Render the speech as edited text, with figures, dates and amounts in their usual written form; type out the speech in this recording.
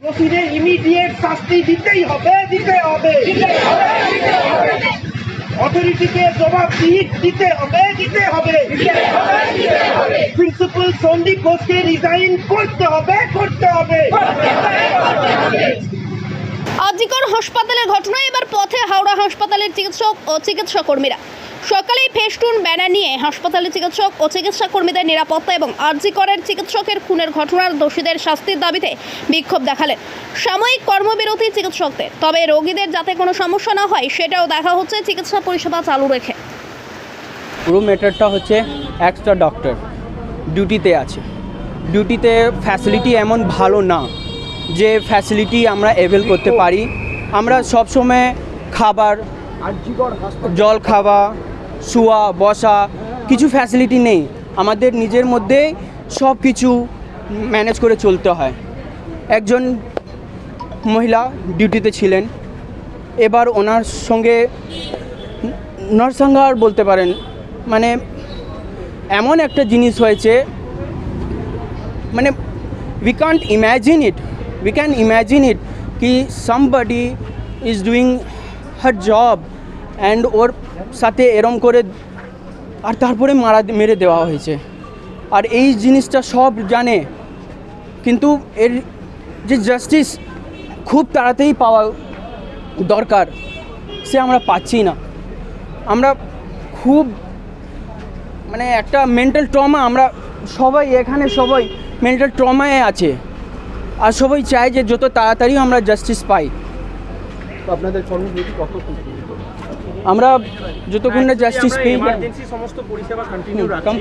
দোষীদের ইমিডিয়েট শাস্তি দিতেই হবে। অথরিটিকে জবাব দিতে হবে। প্রিন্সিপাল সন্দীপ ঘোষকে রিজাইন করতে হবে। আজিকর হাসপাতালের ঘটনায় এবার পথে হাওড়া হাসপাতালের চিকিৎসক ও চিকিৎসা কর্মীরা। সকালেই ফেস্টুন ব্যানার নিয়ে হাসপাতালের চিকিৎসক ও চিকিৎসা কর্মীদের নিরাপত্তা এবং আজিকরের চিকিৎসকের খুনের ঘটনার দোষীদের শাস্তির দাবিতে বিক্ষোভ দেখালেন সাময়িক কর্মবিরতি চিকিৎসকদের। তবে রোগীদের যাতে কোনো সমস্যা না হয় সেটাও দেখা হচ্ছে চিকিৎসা পরিষেবা চালু রেখে। পুরো ম্যাটারটা হচ্ছে এক্সট্রা ডক্টর ডিউটিতে আছে, ডিউটিতে ফ্যাসিলিটি এমন ভালো না যে ফ্যাসিলিটি আমরা অ্যাভেল করতে পারি। আমরা সবসময় খাবার, জল খাওয়া, শোয়া বসা কিছু ফ্যাসিলিটি নেই। আমাদের নিজের মধ্যেই সব কিছু ম্যানেজ করে চলতে হয়। একজন মহিলা ডিউটিতে ছিলেন, এবার ওনার সঙ্গে নরসংহার বলতে পারেন, মানে এমন একটা জিনিস হয়েছে, মানে we can't imagine it कि somebody is doing her job and ওর সাথে এরম করে আর তারপরে মেরে দেওয়া হয়েছে। আর এই জিনিসটা সব জানে, কিন্তু এর যে জাস্টিস খুব তাড়াতাড়ি পাওয়া দরকার সে আমরা পাচ্ছি না। আমরা খুব মানে একটা মেন্টাল ট্রমা, আমরা সবাই এখানে সবাই মেন্টাল ট্রমায় আছে আর সবাই চায় যে যত তাড়াতাড়ি আমরা জাস্টিস পাই। আপনাদের কর্মবিরতি কতক্ষণ? আমরা যতক্ষণ না জাস্টিস পাই ইমার্জেন্সি সমস্ত পরিষেবা কন্টিনিউ রাখছি।